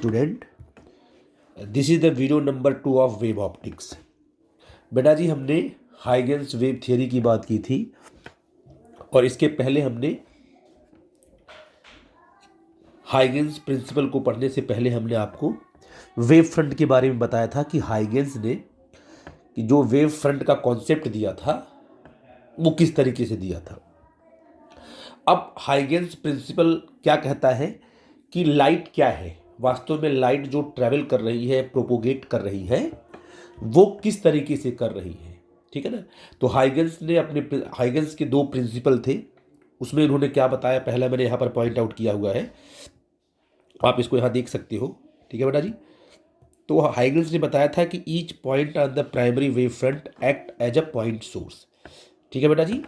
Student, this is the video number 2 of wave optics. बेटा जी, हमने Huygens wave theory की बात की थी और इसके पहले हमने हाइगेंस प्रिंसिपल को पढ़ने से पहले हमने आपको वेव फ्रंट के बारे में बताया था कि हाइगेंस ने कि जो वेव फ्रंट का कॉन्सेप्ट दिया था वो किस तरीके से दिया था। अब हाइगेंस प्रिंसिपल क्या कहता है कि लाइट क्या है, वास्तव में लाइट जो ट्रैवल कर रही है, प्रोपोगेट कर रही है, वो किस तरीके से कर रही है। ठीक है ना। तो हाइगेंस ने हाइगेंस के 2 प्रिंसिपल थे, उसमें इन्होंने क्या बताया, पहला मैंने यहाँ पर पॉइंट आउट किया हुआ है, आप इसको यहाँ देख सकते हो। ठीक है बेटा जी। तो हाइगेंस ने बताया था कि each point on the primary wave front act as a point source. ठीक है बेटा जी।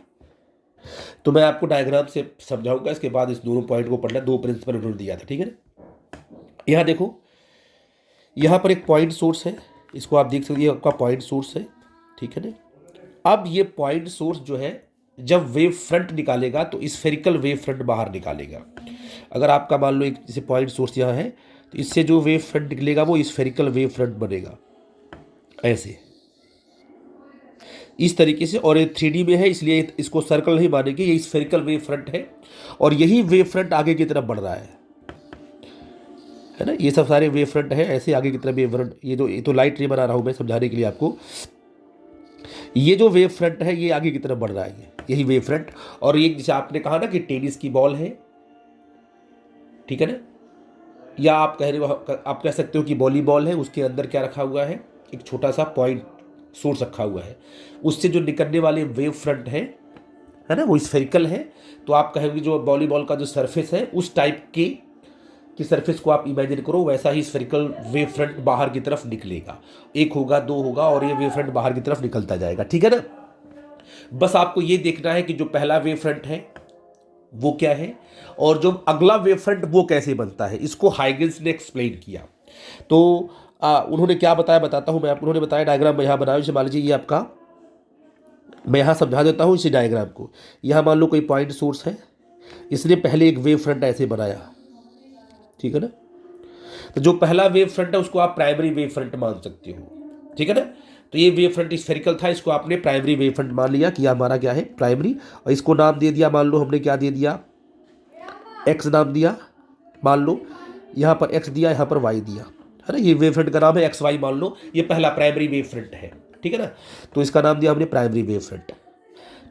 तो मैं आपको डायग्राम से समझाऊंगा, इसके बाद इस दोनों पॉइंट को पढ़ना। 2 प्रिंसिपल उन्होंने दिया था। ठीक है ना। यहाँ देखो, यहाँ पर एक पॉइंट सोर्स है, इसको आप देख सकते हैं, आपका पॉइंट सोर्स है। ठीक है ना। अब ये पॉइंट सोर्स जो है, जब वेव फ्रंट निकालेगा तो स्फेरिकल वेव फ्रंट बाहर निकालेगा। अगर आपका मान लो एक जैसे पॉइंट सोर्स यहाँ है, तो इससे जो वेव फ्रंट निकलेगा वो स्फेरिकल वेव फ्रंट बनेगा, ऐसे इस तरीके से। और ये 3D में है, इसलिए इसको सर्कल नहीं मानेंगे, ये स्फेरिकल वेव फ्रंट है और यही वेव फ्रंट आगे की तरफ बढ़ रहा है ना। ये सब सारे वेव फ्रंट है, ऐसे आगे की तरफ वेव फ्रंट। ये तो लाइट नहीं बना रहा हूँ मैं समझाने के लिए आपको। ये जो वेव फ्रंट है ये आगे की तरफ बढ़ रहा है, यही वेव फ्रंट। और ये जैसे आपने कहा ना कि टेनिस की बॉल है, ठीक है ना, या आप आप कह सकते हो कि वॉलीबॉल है, उसके अंदर क्या रखा हुआ है, एक छोटा सा पॉइंट सोर्स रखा हुआ है, उससे जो निकलने वाले वेव फ्रंट है ना, वो स्फेरिकल है। तो आप कहेंगे जो वॉलीबॉल का जो सरफेस है उस टाइप की सरफेस को आप इमेजिन करो, वैसा ही स्फेरिकल वेव फ्रंट बाहर की तरफ निकलेगा। 1 होगा, 2 होगा और ये वेव फ्रंट बाहर की तरफ निकलता जाएगा। ठीक है ना। बस आपको ये देखना है कि जो पहला वेव फ्रंट है वो क्या है और जो अगला वेव फ्रंट वो कैसे बनता है, इसको हाइगेंस ने एक्सप्लेन किया। तो उन्होंने क्या बताया, बताता हूं मैं आपको। उन्होंने बताया, डायग्राम में यहाँ बनाया, जैसे मान लीजिए ये आपका, मैं यहाँ समझा देता हूँ इसी डायग्राम को। यहाँ मान लो कोई पॉइंट सोर्स है, इसने पहले एक वेव फ्रंट ऐसे बनाया। ठीक है ना। तो जो पहला वेव फ्रंट है उसको आप प्राइमरी वेव फ्रंट मान सकते हो। ठीक है ना। तो ये वेव फ्रंट स्फेरिकल था, इसको आपने प्राइमरी वेव फ्रंट मान लिया कि हमारा क्या है, प्राइमरी। और इसको नाम दे दिया, मान लो हमने क्या दे दिया, एक्स नाम दिया। मान लो यहाँ पर एक्स दिया, यहाँ पर वाई दिया, है ना। ये वेव फ्रंट का नाम है एक्स वाई, मान लो ये पहला प्राइमरी वेव फ्रंट है। ठीक है ना। तो इसका नाम दिया हमने प्राइमरी वेव फ्रंट।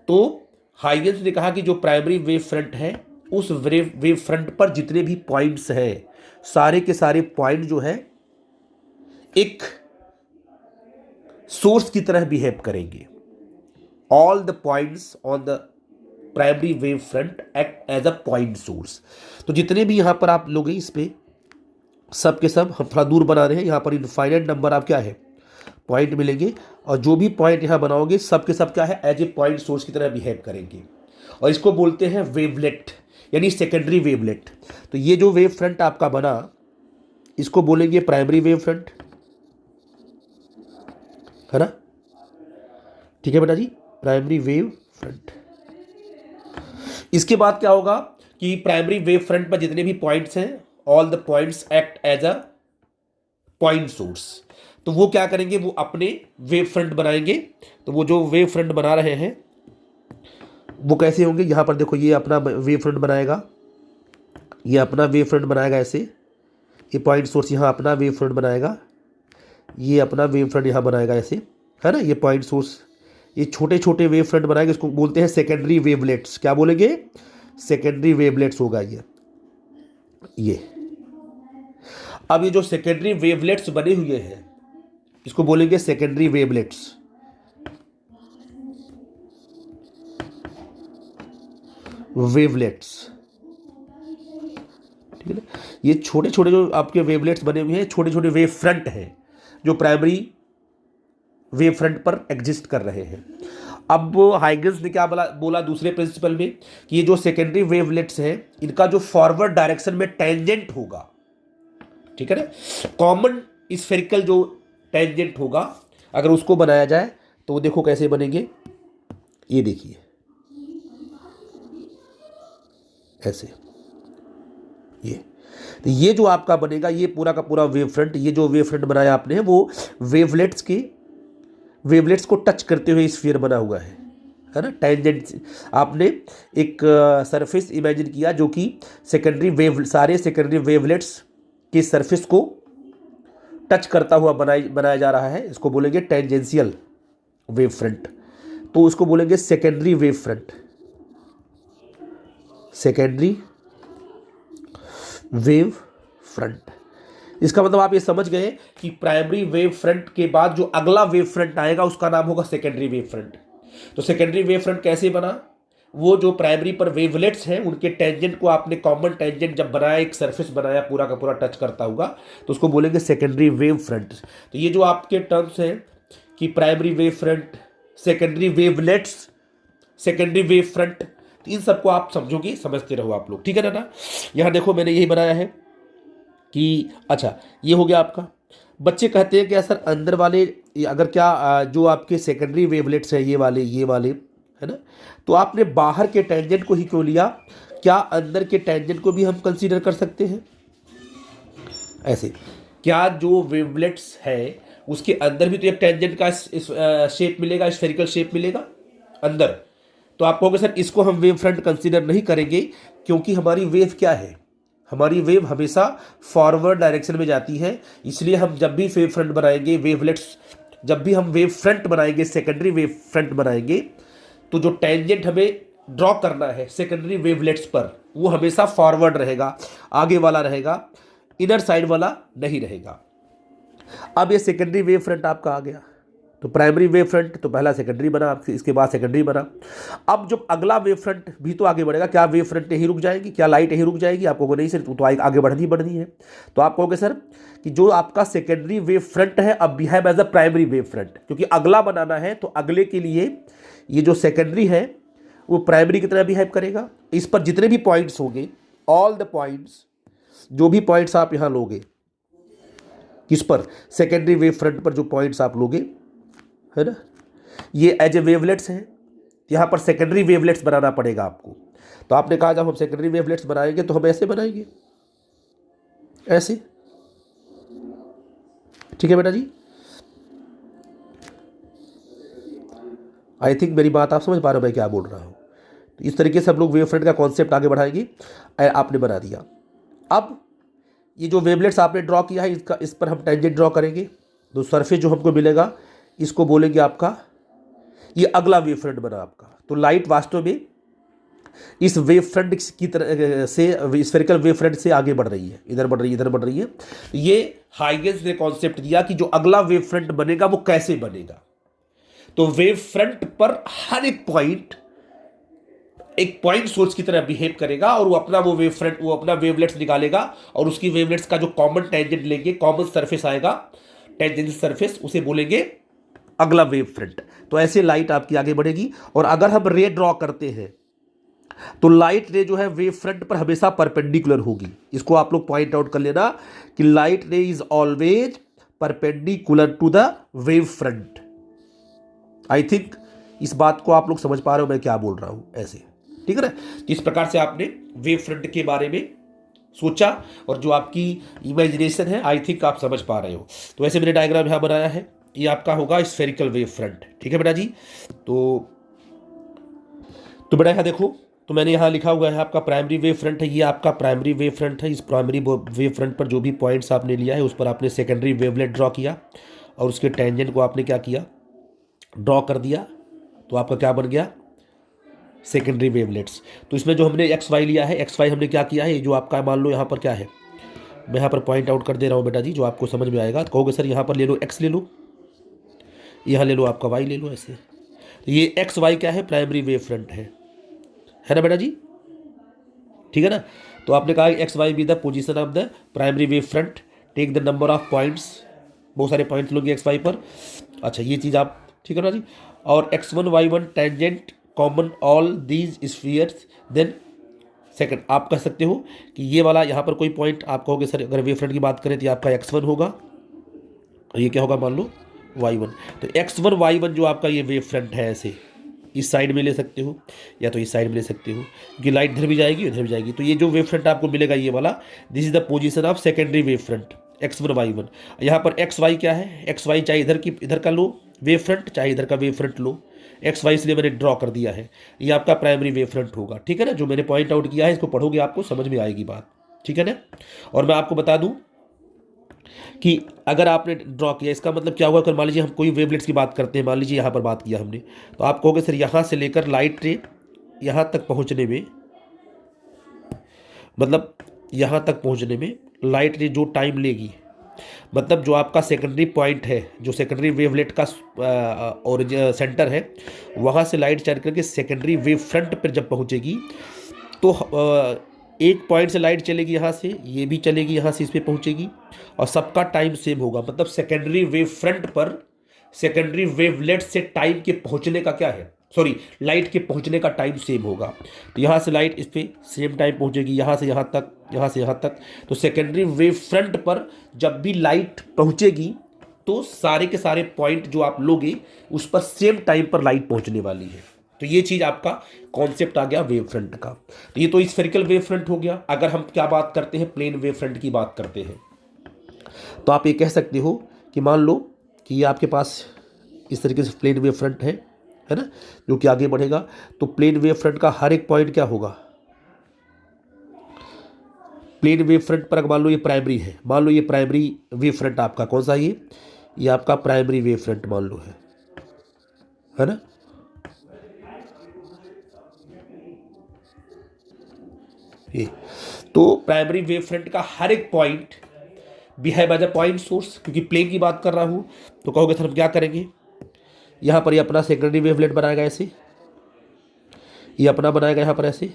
तो हाइगेंस ने कहा कि जो प्राइमरी वेव फ्रंट है, उस वेव फ्रंट पर जितने भी पॉइंट्स हैं, सारे के सारे पॉइंट जो है एक सोर्स की तरह बिहेव करेंगे। All the points on the primary wave front act as a point source. तो जितने भी यहां पर आप लोग हैं, इस पे सब के सब हम थोड़ा दूर बना रहे हैं, यहां पर इनफाइनाइट नंबर आप क्या है, पॉइंट मिलेंगे। और जो भी पॉइंट यहां बनाओगे सब के सब क्या है, एज ए पॉइंट सोर्स की तरह बिहेव करेंगे। और इसको बोलते हैं वेवलेट, यानी सेकेंडरी वेवलेट। तो ये जो वेव फ्रंट आपका बना, इसको बोलेंगे प्राइमरी वेव फ्रंट, है ना। ठीक है बेटा जी, प्राइमरी वेव फ्रंट। इसके बाद क्या होगा कि प्राइमरी वेव फ्रंट पर जितने भी पॉइंट्स हैं, all the points act as a point source. तो वो क्या करेंगे, वो अपने वेव फ्रंट बनाएंगे। तो वो जो वेव फ्रंट बना रहे हैं वो कैसे होंगे, यहां पर देखो, ये अपना वेव फ्रंट बनाएगा, ये अपना वेव फ्रंट बनाएगा ऐसे। ये पॉइंट सोर्स यहां अपना वेव फ्रंट बनाएगा, ये अपना वेव फ्रंट यहां बनाएगा ऐसे, है ना। ये पॉइंट सोर्स ये छोटे छोटे वेव फ्रंट बनाएंगे, इसको बोलते हैं सेकेंडरी वेवलेट्स। क्या बोलेंगे, सेकेंडरी वेवलेट्स होगा ये। अब ये जो सेकेंडरी वेवलेट्स बने हुए हैं, इसको बोलेंगे सेकेंडरी वेवलेट्स। वेवलेट्स, ठीक है ना। ये छोटे छोटे जो आपके वेवलेट्स बने हुए हैं, छोटे छोटे वेव फ्रंट हैं जो प्राइमरी वेव फ्रंट पर एग्जिस्ट कर रहे हैं। अब हाइगेंस ने क्या बोला दूसरे प्रिंसिपल में, कि ये जो सेकेंडरी वेवलेट्स हैं, इनका जो फॉरवर्ड डायरेक्शन में टेंजेंट होगा, ठीक है ना, कॉमन स्फेरिकल जो टेंजेंट होगा, अगर उसको बनाया जाए तो वो देखो कैसे बनेंगे। ये देखिए ऐसे, ये तो ये जो आपका बनेगा ये पूरा का पूरा वेव फ्रंट, ये जो वेव फ्रंट बनाया आपने वो वेवलेट्स को टच करते हुए स्फीयर बना हुआ है ना। टेंजेंट आपने एक सरफेस इमेजिन किया जो कि सारे सेकेंडरी वेवलेट्स के सरफेस को टच करता हुआ बनाया जा रहा है। इसको बोलेंगे टेंजेंशियल वेव फ्रंट, तो उसको बोलेंगे secondary wave front. Secondary wave front, इसका मतलब आप ये समझ गए कि प्राइमरी वेव फ्रंट के बाद जो अगला वेव फ्रंट आएगा उसका नाम होगा सेकेंडरी वेव फ्रंट। तो सेकेंडरी वेव फ्रंट कैसे बना, वो जो प्राइमरी पर वेवलेट्स हैं उनके टेंजेंट को आपने कॉमन टेंजेंट जब बनाया, एक सरफेस बनाया पूरा का पूरा टच करता होगा, तो उसको बोलेंगे सेकेंडरी वेव फ्रंट। तो ये जो आपके टर्म्स हैं कि primary wave front, secondary wavelets, secondary wave front, तो इन सबको आप समझोगे, समझते रहो आप लोग, ठीक है ना। यहाँ देखो मैंने यही बनाया है कि अच्छा ये हो गया आपका। बच्चे कहते हैं कि सर अंदर वाले अगर क्या जो आपके सेकेंडरी वेवलेट्स हैं ये वाले है ना, तो आपने बाहर के टेंजेंट को ही क्यों लिया, क्या अंदर के टेंजेंट को भी हम कंसीडर कर सकते हैं ऐसे? क्या जो वेवलेट्स है उसके अंदर भी तो एक टेंजेंट का शेप मिलेगा, स्फेरिकल शेप मिलेगा अंदर? तो आप कहोगे सर इसको हम वेव फ्रंट कंसीडर नहीं करेंगे क्योंकि हमारी वेव क्या है, हमारी वेव हमेशा फॉरवर्ड डायरेक्शन में जाती है, इसलिए हम जब भी वेव फ्रंट बनाएंगे, वेवलेट्स जब भी हम वेव फ्रंट बनाएंगे, सेकेंडरी वेव फ्रंट बनाएंगे, तो जो टेंजेंट हमें ड्रॉ करना है सेकेंडरी वेवलेट्स पर वो हमेशा फॉरवर्ड रहेगा, आगे वाला रहेगा, इनर साइड वाला नहीं रहेगा। अब ये सेकेंडरी वेव फ्रंट आपका आ गया, तो प्राइमरी वेव फ्रंट तो पहला सेकेंडरी बना, इसके बाद सेकेंडरी बना। अब जब अगला वेव फ्रंट भी तो आगे बढ़ेगा, क्या वेव फ्रंट यहीं रुक जाएगी, क्या लाइट यहीं रुक जाएगी? आप कहोगे नहीं सर तो आगे बढ़नी है। तो आप कहोगे सर कि जो आपका सेकेंडरी वेव फ्रंट है अब behave as a primary wave front, क्योंकि अगला बनाना है तो अगले के लिए ये जो सेकेंडरी है वो प्राइमरी की तरह बिहेव करेगा। इस पर जितने भी पॉइंट्स होंगे, ऑल द पॉइंट्स, जो भी पॉइंट्स आप यहाँ लोगे, किस पर, सेकेंडरी वेव फ्रंट पर जो पॉइंट्स आप लोगे है ना, ये एज ए वेवलेट्स हैं, यहाँ पर सेकेंडरी वेवलेट्स बनाना पड़ेगा आपको। तो आपने कहा जब हम सेकेंडरी वेवलेट्स बनाएंगे तो हम ऐसे बनाएंगे, ऐसे, ठीक है बेटा जी। आई थिंक मेरी बात आप समझ पा रहे हो मैं क्या बोल रहा हूँ। तो इस तरीके से हम लोग वेव फ्रंट का कॉन्सेप्ट आगे बढ़ाएंगे। आपने बना दिया। अब ये जो वेवलेट्स आपने ड्रॉ किया है इस पर हम टेंजेंट ड्रॉ करेंगे, तो सरफेस जो हमको मिलेगा इसको बोलेंगे आपका, ये अगला वेव फ्रंट बना आपका। तो लाइट वास्तव में इस वेव फ्रंट की तरह से, स्फेरिकल वेव फ्रंट से आगे बढ़ रही है, इधर बढ़ रही है, इधर बढ़ रही है। ये हाइगेंस ने कॉन्सेप्ट दिया कि जो अगला वेव फ्रंट बनेगा वो कैसे बनेगा। तो वेव फ्रंट पर हर एक पॉइंट सोर्स की तरह बिहेव करेगा और वो अपना वेवलेट्स निकालेगा और उसकी वेवलेट्स का जो कॉमन टेंजेंट लेंगे, कॉमन सरफेस आएगा, टेंजेंशियल सरफेस, उसे बोलेंगे अगला वेव फ्रंट। तो ऐसे लाइट आपकी आगे बढ़ेगी। और अगर हम रे ड्रॉ करते हैं तो लाइट रे जो है वेव फ्रंट पर हमेशा परपेंडिकुलर होगी। इसको आप लोग पॉइंट आउट कर लेना कि light ray is always perpendicular to the wave front. I think इस बात को आप लोग समझ पा रहे हो मैं क्या बोल रहा हूं, ऐसे, ठीक है ना। तो इस प्रकार से आपने वेव फ्रंट के बारे में सोचा और जो आपकी इमेजिनेशन है आई थिंक आप समझ पा रहे हो। तो ऐसे मैंने डायग्राम यहाँ बनाया है, ये आपका होगा स्फेरिकल वेव फ्रंट, ठीक है बेटा जी। तो बेटा यहाँ देखो, तो मैंने यहाँ लिखा हुआ है आपका प्राइमरी वेव फ्रंट है, ये आपका प्राइमरी वेव फ्रंट है। इस प्राइमरी वेव फ्रंट पर जो भी पॉइंट्स आपने लिया है उस पर आपने सेकेंडरी वेवलेट ड्रॉ किया और उसके टेंजेंट को आपने क्या किया, ड्रॉ कर दिया। तो आपका क्या बन गया, सेकेंडरी वेवलेट्स। तो इसमें जो हमने एक्स वाई लिया है, एक्स वाई हमने क्या किया है, जो आपका मान लो यहाँ पर क्या है, मैं यहाँ पर पॉइंट आउट कर दे रहा हूँ बेटा जी, जो आपको समझ में आएगा। तो कहोगे सर यहाँ पर ले लो एक्स ले लो, यहाँ ले लो आपका वाई ले लो, ऐसे। तो ये एक्स वाई क्या है, प्राइमरी वेव फ्रंट है ना बेटा जी, ठीक है ना। तो आपने कहा x y be the position of the primary wave front, take the number of points, बहुत सारे पॉइंट्स लोगे एक्स वाई पर। अच्छा ये चीज़ आप, ठीक है ना जी। और x1 y1 tangent common all these spheres, then second आप कह सकते हो कि ये वाला यहाँ पर कोई पॉइंट आप कहोगे सर अगर वेव फ्रंट की बात करें तो आपका x1 होगा, ये क्या होगा मान लो y1। तो x1 y1 जो आपका ये वेव फ्रंट है ऐसे, इस साइड में ले सकते हो या तो इस साइड में ले सकते हो, क्योंकि लाइट इधर भी जाएगी उधर भी जाएगी। तो ये जो वेव फ्रंट आपको मिलेगा ये वाला, this is the position of secondary wave front X1 Y1। यहाँ पर XY क्या है, XY चाहे इधर का लो वेव फ्रंट, चाहे इधर का वेव फ्रंट लो। XY इसलिए मैंने ड्रॉ कर दिया है, ये आपका प्राइमरी वेव फ्रंट होगा, ठीक है ना। जो मैंने पॉइंट आउट किया है इसको पढ़ोगे आपको समझ में आएगी बात, ठीक है ना। और मैं आपको बता दूं कि अगर आपने ड्रॉ किया इसका मतलब क्या हुआ, अगर मान लीजिए हम कोई वेवलेट्स की बात करते हैं, मान लीजिए यहाँ पर बात किया हमने, तो आप कहोगे सर यहाँ से लेकर लाइट रे यहाँ तक पहुँचने में, मतलब यहाँ तक पहुँचने में लाइट रे जो टाइम लेगी, मतलब जो आपका सेकेंडरी पॉइंट है, जो सेकेंडरी वेवलेट का और सेंटर है, वहाँ से लाइट चल करके सेकेंडरी वेव फ्रंट पर जब पहुँचेगी तो एक पॉइंट से लाइट चलेगी यहाँ से, ये भी चलेगी यहाँ से, इस पर पहुँचेगी, और सबका टाइम सेम होगा। मतलब सेकेंडरी वेव फ्रंट पर सेकेंडरी वेवलेट से टाइम के पहुँचने का क्या है, सॉरी लाइट के पहुँचने का टाइम सेम होगा। तो यहाँ से लाइट इस पर सेम टाइम पहुँचेगी, यहाँ से यहाँ तक, यहाँ से यहाँ तक। तो सेकेंडरी वेव फ्रंट पर जब भी लाइट पहुँचेगी तो सारे के सारे पॉइंट जो आप लोगे उस पर सेम टाइम पर लाइट पहुँचने वाली है। तो ये चीज़ आपका कॉन्सेप्ट आ गया वेव फ्रंट का। तो ये तो स्फेरिकल वेव फ्रंट हो गया। अगर हम क्या बात करते हैं, प्लेन वेव फ्रंट की बात करते हैं, तो आप ये कह सकते हो कि मान लो कि ये आपके पास इस तरीके से प्लेन वेव फ्रंट है ना, जो कि आगे बढ़ेगा। तो प्लेन वेव फ्रंट का हर एक पॉइंट क्या होगा, प्लेन वेव फ्रंट पर मान लो ये प्राइमरी है, मान लो ये प्राइमरी वेव फ्रंट आपका कौन सा, ये आपका प्राइमरी वेव फ्रंट मान लो है ना। ये तो प्राइमरी वेव फ्रंट का हर एक point behind by the point source, क्योंकि प्लेन की बात कर रहा हूं, तो कहोगे सर हम क्या करेंगे, यहाँ पर ये अपना सेकेंडरी वेवलेट बनाएगा ऐसे, ये अपना बनाएगा यहाँ पर ऐसे,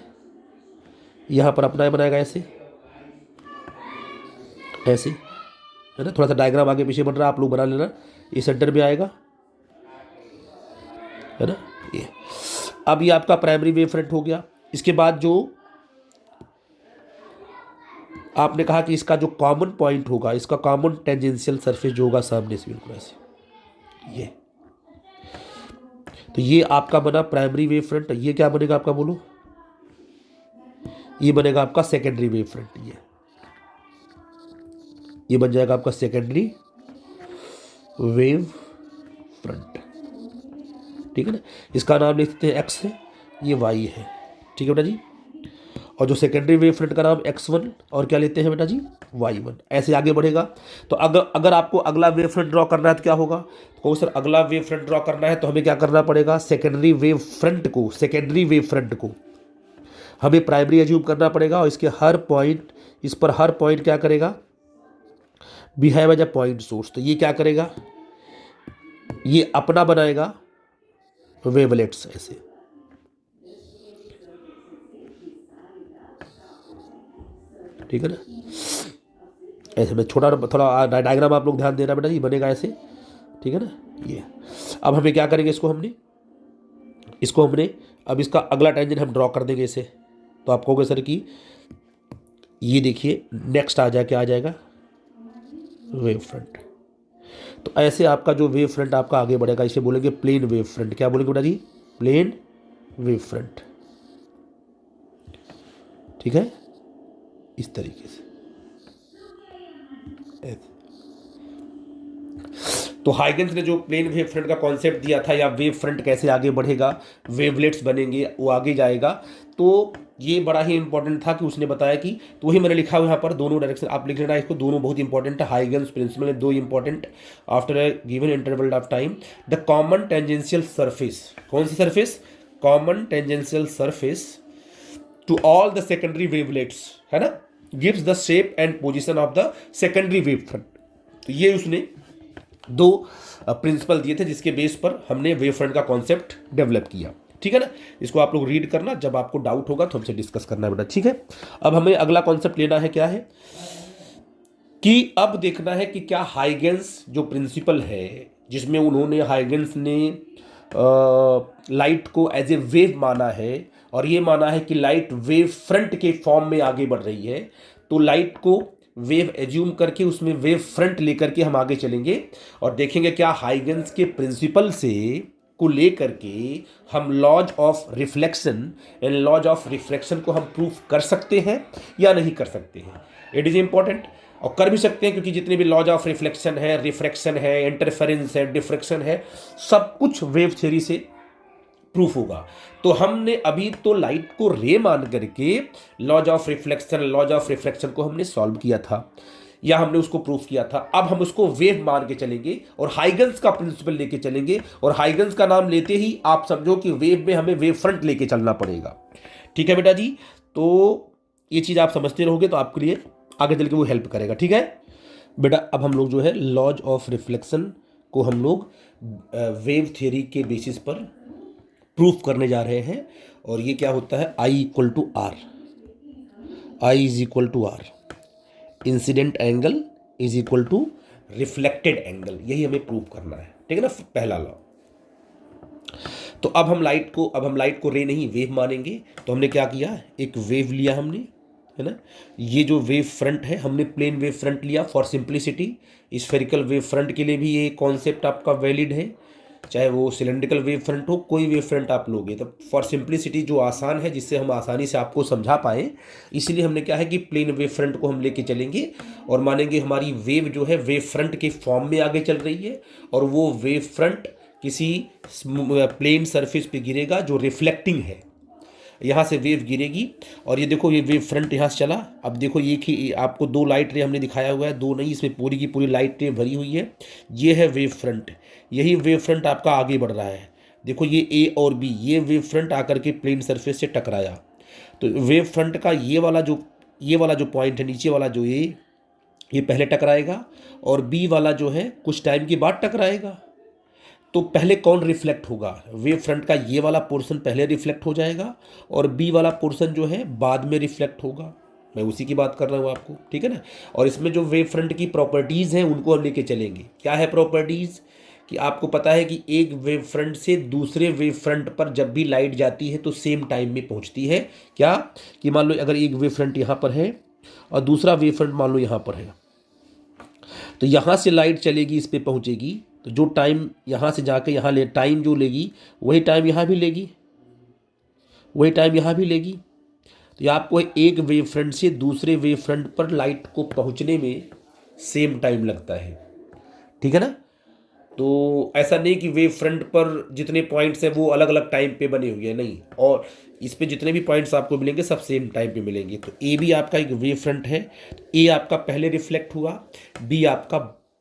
यहाँ पर अपना बनाएगा ऐसे ऐसे, है ना। थोड़ा सा डायग्राम आगे पीछे बन रहा है, आप लोग बना लेना। ये सेंटर में आएगा, है ना। ये अब ये आपका प्राइमरी वेव फ्रंट हो गया। इसके बाद जो आपने कहा कि इसका जो कॉमन पॉइंट होगा, इसका कॉमन टेंजेंशियल सरफेस जो होगा सामने से बिल्कुल ऐसे, ये तो ये आपका बना प्राइमरी वेव फ्रंट। ये क्या बनेगा आपका, बोलो, ये बनेगा आपका सेकेंडरी वेव फ्रंट। ये बन जाएगा आपका सेकेंडरी वेव फ्रंट, ठीक है ना। इसका नाम लिखते हैं एक्स है, ये वाई है, ठीक है बेटा जी। और जो सेकेंडरी वेव फ्रंट का नाम X1 और क्या लेते हैं बेटा जी, Y1। ऐसे आगे बढ़ेगा। तो अगर आपको अगला वेव फ्रंट ड्रॉ करना है तो क्या होगा, तो सर अगला वेव फ्रंट ड्रॉ करना है तो हमें क्या करना पड़ेगा, सेकेंडरी वेव फ्रंट को हमें प्राइमरी एज्यूम करना पड़ेगा, और इसके हर पॉइंट, इस पर हर पॉइंट क्या करेगा, behind by the point source. तो ये क्या करेगा, ये अपना बनाएगा वेवलेट्स ऐसे, ठीक है ना। ऐसे में छोटा थोड़ा डायग्राम आप लोग ध्यान देना बेटा, ये बनेगा ऐसे, ठीक है ना। ये अब हमें क्या करेंगे, इसको हमने अब इसका अगला टेंजेंट हम ड्रॉ कर देंगे इसे। तो आप कहोगे सर कि ये देखिए नेक्स्ट आ जाए, क्या आ जाएगा, वेव फ्रंट। तो ऐसे आपका जो वेव फ्रंट आपका आगे बढ़ेगा, इसे बोलेंगे प्लेन वेव फ्रंट। क्या बोलेंगे बेटा जी, प्लेन वेव फ्रंट, ठीक है, इस तरीके से। तो हाइगन्स ने जो प्लेन वेव फ्रंट का कॉन्सेप्ट दिया था, या वेव फ्रंट कैसे आगे बढ़ेगा, वेवलेट्स बनेंगे, वो आगे जाएगा, तो ये बड़ा ही इंपॉर्टेंट था कि उसने बताया कि, तो वही मैंने लिखा हुआ यहाँ पर, दोनों डायरेक्शन आप लिख लेना इसको, दोनों बहुत इंपॉर्टेंट है। हाइगन्स प्रिंसिपल में दो important, after a given interval of time the common tangential surface, कौन सी surface, common tangential surface to all the secondary wavelets, है ना, gives the shape and position of the secondary wave front. तो ये उसने दो प्रिंसिपल दिए थे जिसके बेस पर हमने वेव फ्रंट का कॉन्सेप्ट डेवलप किया, ठीक है ना। इसको आप लोग रीड करना, जब आपको डाउट होगा तो हमसे डिस्कस करना बेटा, ठीक है। अब हमें अगला कॉन्सेप्ट लेना है, क्या है कि अब देखना है कि क्या हाइगन्स जो प्रिंसिपल है, जिसमें उन्होंने हाइगन्स ने लाइट को एज ए वेव माना है, और ये माना है कि लाइट वेव फ्रंट के फॉर्म में आगे बढ़ रही है, तो लाइट को वेव एज्यूम करके उसमें वेव फ्रंट लेकर के हम आगे चलेंगे और देखेंगे क्या हाइगन्स के प्रिंसिपल से को लेकर के हम laws of reflection and laws of refraction को हम प्रूफ कर सकते हैं या नहीं कर सकते हैं। इट इज़ इम्पॉर्टेंट, और कर भी सकते हैं क्योंकि जितने भी लॉज ऑफ रिफ्लेक्शन है, रिफ्रैक्शन है, इंटरफेरेंस है, डिफ्रैक्शन है, सब कुछ वेव थ्योरी से प्रूफ होगा। तो हमने अभी तो लाइट को रे मान करके laws of reflection, laws of refraction को हमने सॉल्व किया था या हमने उसको प्रूफ किया था। अब हम उसको वेव मान के चलेंगे और हाइगन्स का प्रिंसिपल लेके चलेंगे, और हाइगन्स का नाम लेते ही आप समझो कि वेव में हमें वेव फ्रंट लेके चलना पड़ेगा। ठीक है बेटा जी, तो ये चीज़ आप समझते रहोगे तो आपके लिए आगे चल के वो हेल्प करेगा। ठीक है बेटा, अब हम लोग जो है लॉज ऑफ रिफ्लेक्शन को हम लोग वेव थियरी के बेसिस पर प्रूफ करने जा रहे हैं। और ये क्या होता है, I equal to R, I is equal to R, incident angle is equal to reflected angle, यही हमें प्रूफ करना है। ठीक है ना, पहला लॉ। तो अब हम लाइट को रे नहीं वेव मानेंगे। तो हमने क्या किया, एक वेव लिया हमने, है ना। ये जो वेव फ्रंट है हमने प्लेन वेव फ्रंट लिया for simplicity. Spherical wave front के लिए भी ये कॉन्सेप्ट आपका वैलिड है, चाहे वो सिलेंड्रिकल वेव फ्रंट हो, कोई वेव फ्रंट आप लोगे तो फॉर सिंप्लिसिटी जो आसान है, जिससे हम आसानी से आपको समझा पाए, इसलिए हमने क्या है कि प्लेन वेव फ्रंट को हम लेके चलेंगे और मानेंगे हमारी वेव जो है वेव फ्रंट के फॉर्म में आगे चल रही है, और वो वेव फ्रंट किसी प्लेन सरफेस पे गिरेगा जो रिफ्लेक्टिंग है। यहाँ से वेव गिरेगी और ये देखो ये वेव फ्रंट यहाँ से चला। अब देखो ये कि आपको दो लाइट रे हमने दिखाया हुआ है, दो नहीं, इसमें पूरी की पूरी लाइट रे भरी हुई है। ये है वेव फ्रंट, यही वेव फ्रंट आपका आगे बढ़ रहा है। देखो ये ए और बी, ये वेव फ्रंट आकर के प्लेन सरफेस से टकराया। तो वेव फ्रंट का ये वाला जो पॉइंट है नीचे वाला जो ये पहले टकराएगा, और बी वाला जो है कुछ टाइम के बाद टकराएगा। तो पहले कौन रिफ्लेक्ट होगा, वेव फ्रंट का ये वाला पोर्शन पहले रिफ्लेक्ट हो जाएगा और बी वाला पोर्शन जो है बाद में रिफ्लेक्ट होगा। मैं उसी की बात कर रहा हूँ आपको, ठीक है ना। और इसमें जो वेव फ्रंट की प्रॉपर्टीज़ हैं उनको हम लेके चलेंगे। क्या है प्रॉपर्टीज़, कि आपको पता है कि एक वेव फ्रंट से दूसरे वेव फ्रंट पर जब भी लाइट जाती है तो सेम टाइम में पहुँचती है। क्या कि मान लो अगर एक वेव फ्रंट यहाँ पर है और दूसरा वेव फ्रंट मान लो यहाँ पर है, तो यहाँ से लाइट चलेगी, इस पर पहुँचेगी, तो जो टाइम यहाँ से जाके यहाँ ले टाइम जो लेगी वही टाइम यहाँ भी लेगी, वही टाइम यहाँ भी लेगी। तो ये आपको एक वेव फ्रंट से दूसरे वेव फ्रंट पर लाइट को पहुँचने में सेम टाइम लगता है। ठीक है ना। तो ऐसा नहीं कि वेव फ्रंट पर जितने पॉइंट्स हैं वो अलग अलग टाइम पे बने हुए हैं, नहीं, और इस पे जितने भी पॉइंट्स आपको मिलेंगे सब सेम टाइम पे मिलेंगे। तो ए भी आपका एक वेव फ्रंट है, ए आपका पहले रिफ्लेक्ट हुआ, बी आपका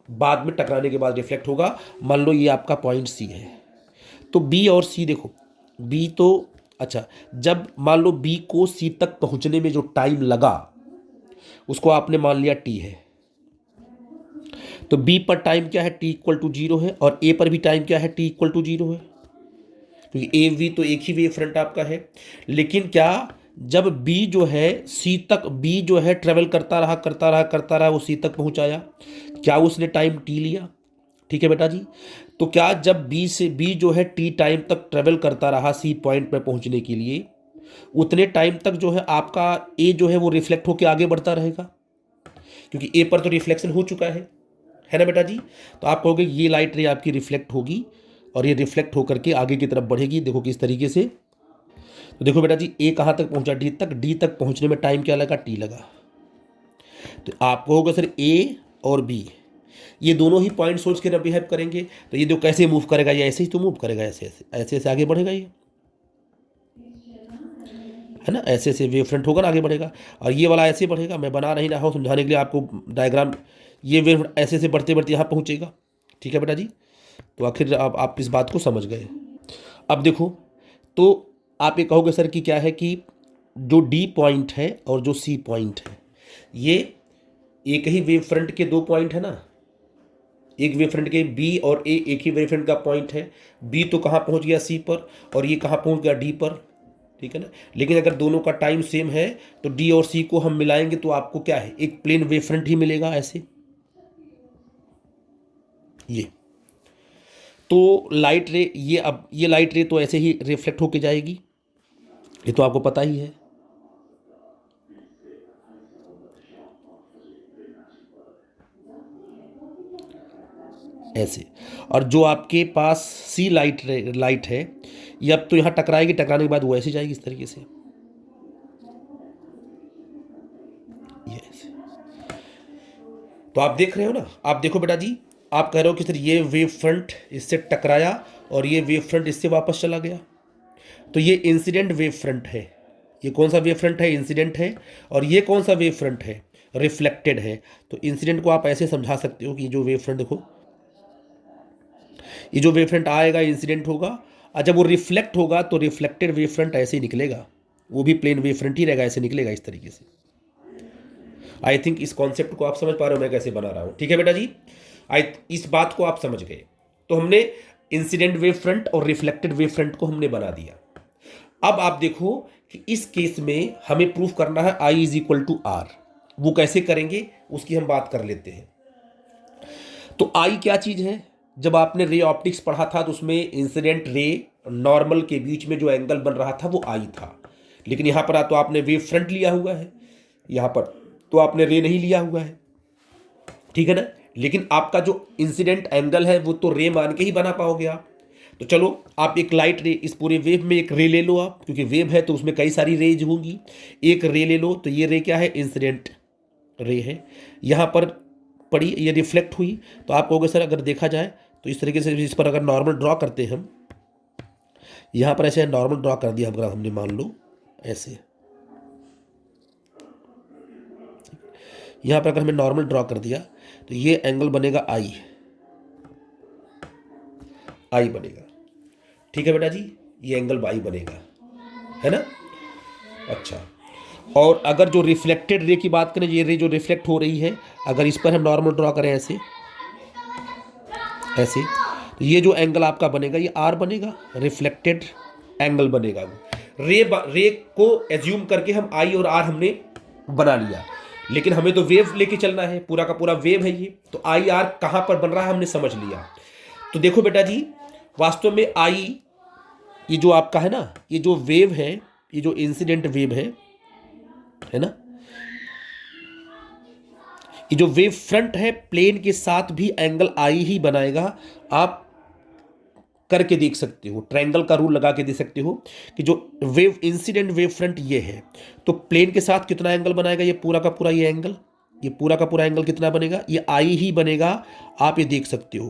बाद में टकराने के बाद रिफ्लेक्ट होगा। मान लो ये आपका पॉइंट सी है, तो बी और सी देखो, बी तो अच्छा, जब मान लो बी को सी तक पहुंचने में जो टाइम लगा उसको आपने मान लिया टी है, तो बी पर टाइम क्या है, टी इक्वल टू जीरो है, और ए पर भी टाइम क्या है, टी इक्वल टू जीरो है, क्योंकि ए वी तो एक ही वेव फ्रंट आपका है। लेकिन क्या जब बी जो है सी तक, बी जो है ट्रेवल करता रहा करता रहा करता रहा, वो सी तक पहुंचाया, क्या उसने टाइम टी लिया। ठीक है बेटा जी। तो क्या जब बी से बी जो है टी टाइम तक ट्रेवल करता रहा सी पॉइंट पर पहुंचने के लिए, उतने टाइम तक जो है आपका ए जो है वो रिफ्लेक्ट होकर आगे बढ़ता रहेगा, क्योंकि ए पर तो रिफ्लेक्शन हो चुका है ना बेटा जी। तो आप कहोगे ये लाइट रे आपकी रिफ्लेक्ट होगी और ये रिफ्लेक्ट होकर के आगे की तरफ बढ़ेगी। देखो किस तरीके से, तो देखो बेटा जी ए कहाँ तक पहुंचा, डी तक, डी तक पहुंचने में टाइम क्या लगा, टी लगा। तो आप कहोगे सर ए और बी ये दोनों ही पॉइंट सोच के बिहेव करेंगे, तो ये जो कैसे मूव करेगा, ये ऐसे ही तो मूव करेगा, ऐसे ऐसे ऐसे ऐसे आगे बढ़ेगा ये, है ना, ऐसे ऐसे वेव फ्रंट होकर आगे बढ़ेगा। और ये वाला ऐसे बढ़ेगा, मैं बना नहीं रहा हूँ समझाने के लिए आपको डायग्राम, ये वेव ऐसे ऐसे बढ़ते बढ़ते यहाँ पहुँचेगा। ठीक है बेटा जी। तो आखिर आप इस बात को समझ गए। अब देखो, तो आप ये कहोगे सर कि क्या है कि जो डी पॉइंट है और जो सी पॉइंट है, ये एक ही वेव फ्रंट के दो पॉइंट है ना, एक वेव फ्रंट के बी और ए एक ही वेव फ्रंट का पॉइंट है। बी तो कहाँ पहुँच गया, सी पर, और ये कहाँ पहुँच गया, डी पर। ठीक है ना। लेकिन अगर दोनों का टाइम सेम है तो डी और सी को हम मिलाएंगे तो आपको क्या है, एक प्लेन वेव फ्रंट ही मिलेगा ऐसे। ये तो लाइट रे, ये अब ये लाइट रे तो ऐसे ही रिफ्लेक्ट होके जाएगी, ये तो आपको पता ही है। ऐसे। और जो आपके पास सी लाइट लाइट है ये अब तो यहाँ टकराएगी, टकराने के बाद वो ऐसे जाएगी इस तरीके से, ये ऐसे। तो आप देख रहे हो ना, आप देखो बेटा जी, आप कह रहे हो कि सर ये वेव फ्रंट इससे टकराया और ये वेव फ्रंट इससे वापस चला गया, तो ये इंसिडेंट वेव फ्रंट है। ये कौन सा वेव फ्रंट है? इंसिडेंट है। और ये कौन सा वेव फ्रंट है? रिफ्लेक्टेड है। तो इंसिडेंट को आप ऐसे समझा सकते हो कि ये जो वेव फ्रंट देखो, ये जो वेव फ्रंट आएगा इंसिडेंट होगा, और जब वो रिफ्लेक्ट होगा तो रिफ्लेक्टेड वेव फ्रंट ऐसे ही निकलेगा, वो भी प्लेन वेव फ्रंट ही रहेगा, ऐसे निकलेगा इस तरीके से। आई थिंक इस कॉन्सेप्ट को आप समझ पा रहे हो मैं कैसे बना रहा हूं, ठीक है बेटा जी? इस बात को आप समझ गए। तो हमने इंसिडेंट वेव फ्रंट और रिफ्लेक्टेड वेव फ्रंट को हमने बना दिया। अब आप देखो कि इस केस में हमें प्रूफ करना है I is equal to r. वो कैसे करेंगे उसकी हम बात कर लेते हैं। तो I क्या चीज है? जब आपने रे ऑप्टिक्स पढ़ा था तो उसमें इंसिडेंट रे नॉर्मल के बीच में जो एंगल बन रहा था वो I था। लेकिन यहां पर तो आपने वेव फ्रंट लिया हुआ है, यहां पर तो आपने रे नहीं लिया हुआ है, ठीक है ना? लेकिन आपका जो इंसिडेंट एंगल है वो तो रे मान के ही बना पाओगे आप। तो चलो आप एक लाइट रे, इस पूरे वेव में एक रे ले लो आप, क्योंकि वेव है तो उसमें कई सारी रेज होंगी। एक रे ले लो, तो ये रे क्या है? इंसिडेंट रे है। यहाँ पर पड़ी, ये रिफ्लेक्ट हुई, तो आप कहोगे सर अगर देखा जाए तो इस तरीके से इस पर अगर नॉर्मल ड्रॉ करते हैं हम, यहाँ पर ऐसे नॉर्मल ड्रॉ कर दिया अगर हमने, मान लो ऐसे, यहाँ पर अगर हमें नॉर्मल ड्रॉ कर दिया तो ये एंगल बनेगा आई बनेगा, ठीक है बेटा जी? ये एंगल आई बनेगा, है ना? अच्छा, और अगर जो रिफ्लेक्टेड रे की बात करें, ये रे जो रिफ्लेक्ट हो रही है, अगर इस पर हम नॉर्मल ड्रॉ करें ऐसे ऐसे, तो ये जो एंगल आपका बनेगा ये आर बनेगा, रिफ्लेक्टेड एंगल बनेगा वो। रे को एज्यूम करके हम आई और आर हमने बना लिया, लेकिन हमें तो वेव लेके चलना है, पूरा का पूरा वेव है ये, तो आई आर कहाँ पर बन रहा है हमने समझ लिया। तो देखो बेटा जी, वास्तव में आई, ये जो आपका है ना, ये जो वेव है, ये जो इंसिडेंट वेव है ना, ये जो वेव फ्रंट है प्लेन के साथ भी एंगल आई ही बनाएगा। आप करके देख सकते हो, ट्रायंगल का रूल लगा के देख सकते हो कि जो वेव इंसिडेंट वेव फ्रंट ये है, तो प्लेन के साथ कितना एंगल बनाएगा? ये पूरा का पूरा ये एंगल, ये पूरा का पूरा एंगल कितना बनेगा? ये आई ही बनेगा, आप ये देख सकते हो।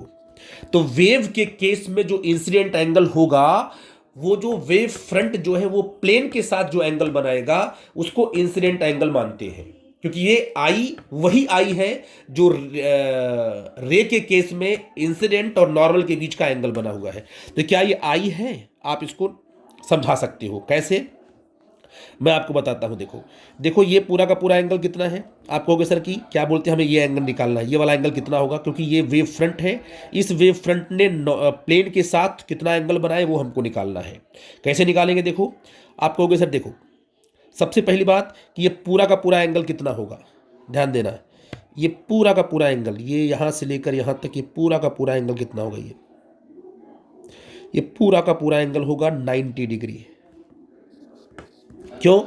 तो वेव के केस में जो इंसिडेंट एंगल होगा, वो जो वेव फ्रंट जो है वो प्लेन के साथ जो एंगल बनाएगा उसको इंसिडेंट एंगल मानते हैं, क्योंकि ये आई वही आई है जो रे के केस में इंसिडेंट और नॉर्मल के बीच का एंगल बना हुआ है। तो क्या ये आई है? आप इसको समझा सकते हो कैसे, मैं आपको बताता हूं। देखो देखो, ये पूरा का पूरा एंगल कितना है? आप कहोगे सर कि क्या बोलते हैं, हमें ये एंगल निकालना है, ये वाला एंगल कितना होगा? क्योंकि ये वेव फ्रंट है, इस वेव फ्रंट ने प्लेन के साथ कितना एंगल बनाए वो हमको निकालना है। कैसे निकालेंगे? देखो, आप कहोगे सर देखो, सबसे पहली बात कि ये पूरा का पूरा एंगल कितना होगा, ध्यान देना, ये पूरा का पूरा एंगल, ये यहां से लेकर यहां तक, ये पूरा का पूरा एंगल कितना होगा? ये पूरा का पूरा एंगल होगा 90 डिग्री। क्यों?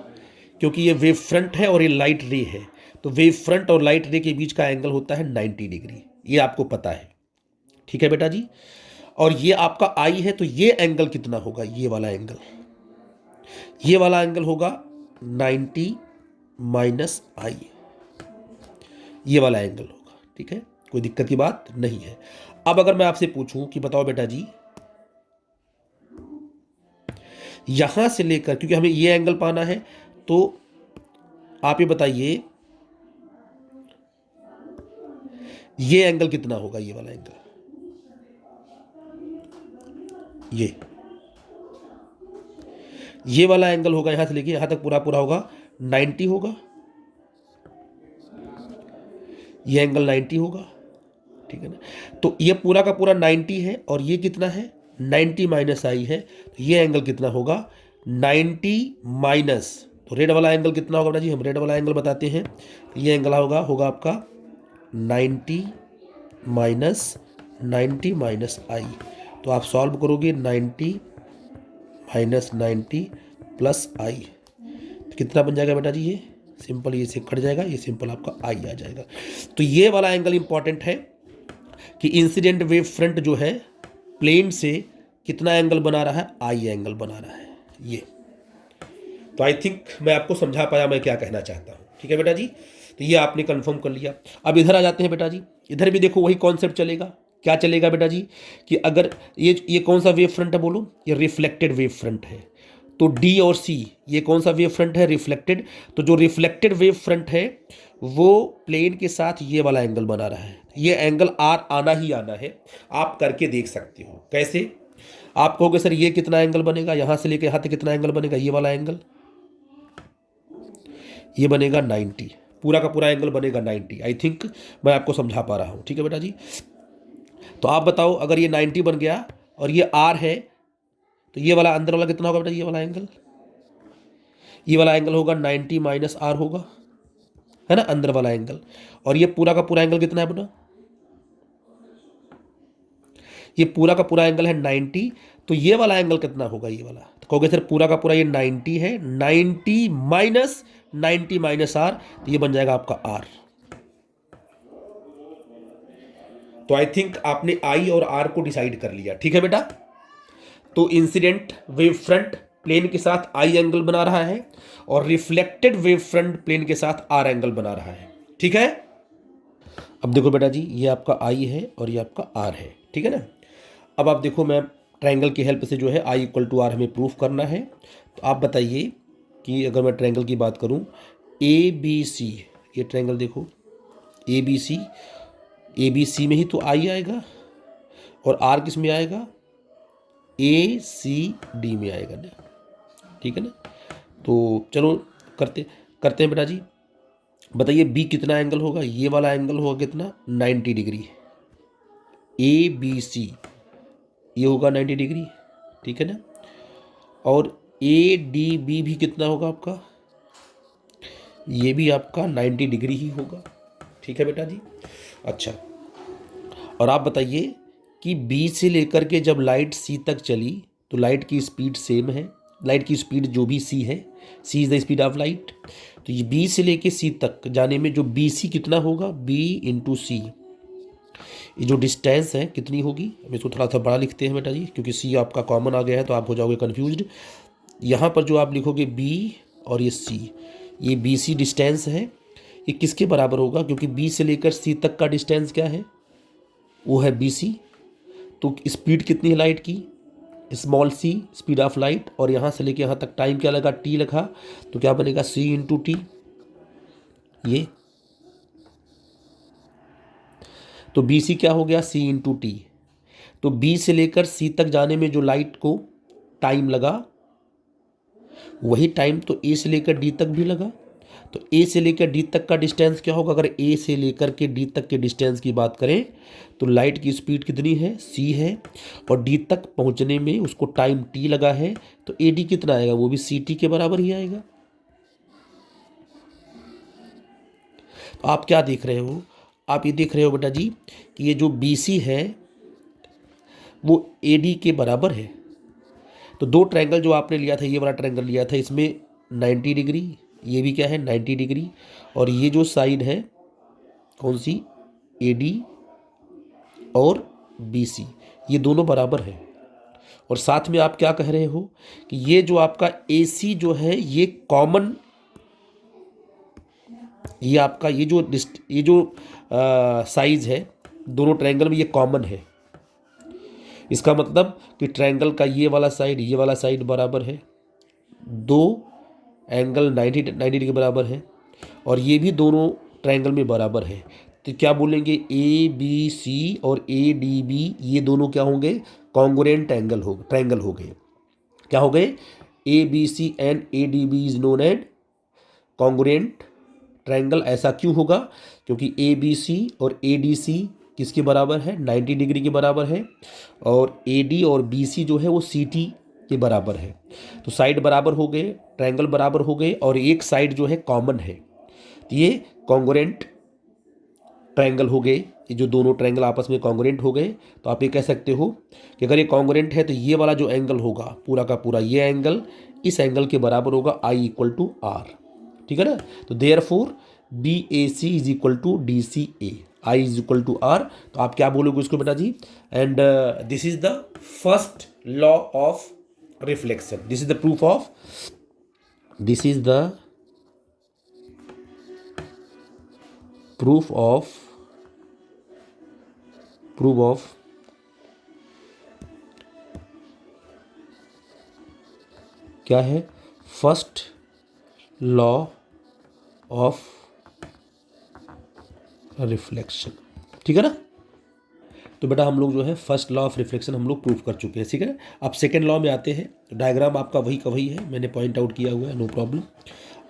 क्योंकि ये वेव फ्रंट है और ये लाइट रे है, तो वेव फ्रंट और लाइट रे के बीच का एंगल होता है 90 डिग्री, ये आपको पता है, ठीक है बेटा जी? और ये आपका आई है, तो ये एंगल कितना होगा? ये वाला एंगल, ये वाला एंगल होगा 90 माइनस आई, ये वाला एंगल होगा, ठीक है? कोई दिक्कत की बात नहीं है। अब अगर मैं आपसे पूछूं कि बताओ बेटा जी, यहां से लेकर, क्योंकि हमें ये एंगल पाना है, तो आप ये बताइए ये एंगल कितना होगा? ये वाला एंगल, ये वाला एंगल होगा, यहां से लेके यहां तक पूरा पूरा होगा 90 होगा, ये एंगल 90 होगा, ठीक है ना? तो ये पूरा का पूरा 90 है और ये कितना है? 90 माइनस आई है, तो ये एंगल कितना होगा? 90 माइनस, तो रेड वाला एंगल कितना होगा बेटा जी? हम रेड वाला एंगल बताते हैं, ये एंगल होगा आपका 90 माइनस 90 माइनस आई। तो आप सॉल्व करोगे 90 माइनस 90 प्लस आई, तो कितना बन जाएगा बेटा जी? ये सिंपल, ये से कट जाएगा, ये सिंपल आपका आई आ जाएगा। तो ये वाला एंगल इंपॉर्टेंट है, कि इंसिडेंट वेव फ्रंट जो है प्लेन से कितना एंगल बना रहा है, आई एंगल बना रहा है ये। तो आई थिंक मैं आपको समझा पाया मैं क्या कहना चाहता हूँ। ठीक है बेटा जी, तो ये आपने कंफर्म कर लिया। अब इधर आ जाते हैं बेटा जी, इधर भी देखो वही कॉन्सेप्ट चलेगा। क्या चलेगा बेटा जी कि अगर ये कौन सा वेव फ्रंट है बोलो, ये रिफ्लेक्टेड वेव फ्रंट है। तो डी और सी ये कौन सा वेव फ्रंट है, रिफ्लेक्टेड। तो जो रिफ्लेक्टेड वेव फ्रंट है वो प्लेन के साथ ये वाला एंगल बना रहा है। ये एंगल आर आना ही आना है, आप करके देख सकते हो। कैसे? आप कहोगे सर ये कितना एंगल बनेगा, यहां से लेके यहां तक कितना एंगल बनेगा, ये वाला एंगल ये बनेगा 90, पूरा का पूरा एंगल बनेगा 90। आई थिंक मैं आपको समझा पा रहा हूं। ठीक है बेटा जी, तो आप बताओ अगर ये 90 बन गया और ये आर है तो ये वाला अंदर वाला कितना होगा बेटा, ये वाला एंगल, ये वाला एंगल होगा 90 माइनस आर होगा, है ना, अंदर वाला एंगल। और ये पूरा का पूरा एंगल कितना है बेटा, ये पूरा का पूरा एंगल है 90। तो ये वाला एंगल कितना होगा, ये वाला, तो कहोगे सर पूरा का पूरा ये 90 है, 90 माइनस आर, तो ये बन जाएगा आपका आर। तो आई थिंक आपने आई और आर को डिसाइड कर लिया। ठीक है बेटा, तो इंसिडेंट वेव फ्रंट प्लेन के साथ आई एंगल बना रहा है और रिफ्लेक्टेड वेव फ्रंट प्लेन के साथ आर एंगल बना रहा है। ठीक है, अब देखो बेटा जी ये आपका आई है और ये आपका आर है। ठीक है ना, अब आप देखो मैं ट्रायंगल की हेल्प से जो है आई इक्वल टू आर हमें प्रूफ करना है। तो आप बताइए कि अगर मैं ट्रायंगल की बात करूं ए बी सी, ये ट्रायंगल देखो ए बी सी में ही तो आई आएगा और आर किस में आएगा, ए सी डी में आएगा ना। ठीक है ना, तो चलो करते हैं बेटा जी। बताइए बी कितना एंगल होगा, ये वाला एंगल होगा कितना, 90 डिग्री। ए बी सी ये होगा 90 डिग्री। ठीक है ना, और ए डी बी भी कितना होगा आपका, ये भी आपका 90 डिग्री ही होगा। ठीक है बेटा जी, अच्छा, और आप बताइए कि बी से लेकर के जब लाइट सी तक चली तो लाइट की स्पीड सेम है, लाइट की स्पीड जो भी सी है, C is the speed of light. तो ये बी से लेके सी तक जाने में जो बी सी कितना होगा, बी इंटू सी, ये जो डिस्टेंस है कितनी होगी। हम इसको थोड़ा सा बड़ा लिखते हैं बेटा जी, क्योंकि सी आपका कॉमन आ गया है तो आप हो जाओगे कन्फ्यूज्ड। यहाँ पर जो आप लिखोगे बी और ये सी, ये बी सी डिस्टेंस है, ये किसके बराबर होगा, क्योंकि बी से लेकर सी तक का डिस्टेंस क्या है, वो है बी सी। तो स्पीड कितनी है लाइट की, small c speed of light, और यहाँ से लेके यहाँ तक टाइम क्या लगा, टी लिखा, तो क्या बनेगा सी इंटू टी। ये तो बी सी क्या हो गया, सी इंटू टी। तो बी से लेकर सी तक जाने में जो लाइट को टाइम लगा वही टाइम तो ए से लेकर डी तक भी लगा। तो ए से लेकर डी तक का डिस्टेंस क्या होगा, अगर ए से लेकर के डी तक के डिस्टेंस की बात करें तो लाइट की स्पीड कितनी है, सी है, और डी तक पहुंचने में उसको टाइम टी लगा है, तो ए डी कितना आएगा, वो भी सी टी के बराबर ही आएगा। तो आप क्या देख रहे हो, आप ये देख रहे हो बेटा जी कि ये जो बी सी है वो ए डी के बराबर है। तो दो ट्रायंगल जो आपने लिया था, ये वाला ट्रायंगल लिया था, इसमें 90 डिग्री, ये भी क्या है 90 डिग्री, और ये जो साइड है कौन सी, ए डी और बी सी, ये दोनों बराबर है। और साथ में आप क्या कह रहे हो कि ये जो आपका ए सी जो है ये कॉमन, ये आपका ये जो साइज है दोनों ट्रायंगल में ये कॉमन है। इसका मतलब कि ट्रायंगल का ये वाला साइड बराबर है, दो एंगल 90 डिग्री के बराबर है, और ये भी दोनों ट्रायंगल में बराबर है। तो क्या बोलेंगे, ए बी सी और ए डी बी ये दोनों क्या होंगे, कॉन्ग्रुएंट ट्रायंगल हो गए। क्या हो गए, A B C and A D B is known as congruent triangle. ऐसा क्यों होगा, क्योंकि ए बी सी और ए डी सी किसके बराबर है, 90 डिग्री के बराबर है, और ए डी और बी सी जो है वो सी टी के बराबर है। तो साइड बराबर हो गए, ट्रायंगल बराबर हो गए, और एक साइड जो है कॉमन है, तो ये कॉन्ग्रुएंट ट्रायंगल हो गए। ये जो दोनों ट्रायंगल आपस में कॉन्ग्रुएंट हो गए, तो आप ये कह सकते हो कि अगर ये कॉन्ग्रुएंट है तो ये वाला जो एंगल होगा पूरा का पूरा, ये एंगल इस एंगल के बराबर होगा, आई इक्वल टू आर। ठीक है ना, तो therefore B A C is equal to D C A. I is equal to R, तो आप क्या बोलोगे उसको बेटा जी? And this is the first law of reflection, this is the proof of, this is the proof of क्या है? First law of reflection, ठीक है ना? तो बेटा हम लोग जो है फर्स्ट लॉ ऑफ रिफ्लेक्शन हम लोग प्रूफ कर चुके हैं, ठीक है ना? अब सेकेंड लॉ में आते हैं। डायग्राम आपका वही का वही है, मैंने पॉइंट आउट किया हुआ है, नो प्रॉब्लम।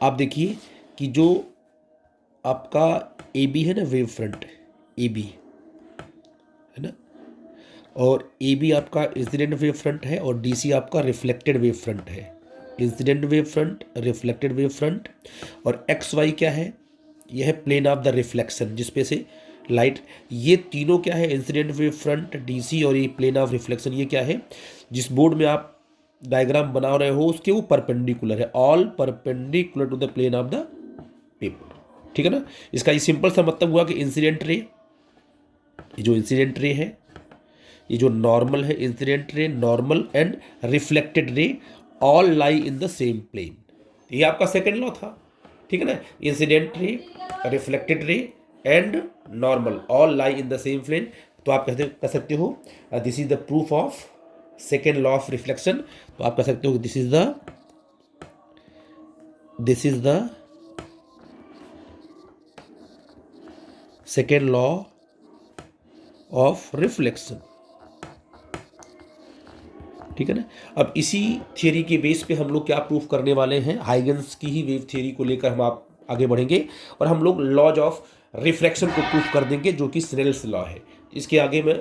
आप देखिए कि जो आपका ए बी है ना, वेव फ्रंट ए बी है ना, और ए बी आपका इंसिडेंट वेव फ्रंट है और डी सी आपका रिफ्लेक्टेड वेव फ्रंट है। Incident wave front, reflected wave front, और एक्स वाई क्या है? यह है प्लेन ऑफ द रिफ्लेक्शन जिसपे से लाइट, ये तीनों क्या है? इंसिडेंट वेव फ्रंट, डीसी और ये प्लेन ऑफ रिफ्लेक्शन, ये क्या है? जिस बोर्ड में आप डायग्राम बना रहे हो उसके वो परपेंडिकुलर है, all perpendicular to the plane of the paper, ठीक है ना? इसका ये सिंपल सा मतलब हुआ कि इंसिडेंट रे, ये जो इंसिडेंट रे है, ये जो नॉर्मल है, incident ray, normal and reflected ray all lie in the same plane. ये आपका सेकेंड लॉ था, ठीक है ना? Incident ray, reflected ray and normal all lie in the same plane. तो आप कह सकते हो this is the proof of second law of reflection. तो आप कह सकते हो this is the second law of reflection, ठीक है ना? अब इसी थियरी के बेस पे हम लोग क्या प्रूफ करने वाले हैं? हाइगन्स की ही वेव थियरी को लेकर हम आप आगे बढ़ेंगे और हम लोग लॉज ऑफ रिफ्रैक्शन को प्रूफ कर देंगे जो कि स्नेल्स लॉ है। इसके आगे मैं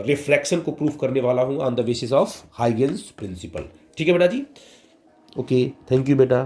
रिफ्रैक्शन को प्रूफ करने वाला हूँ on the basis of Huygens principle, ठीक है बेटा जी? ओके, थैंक यू बेटा।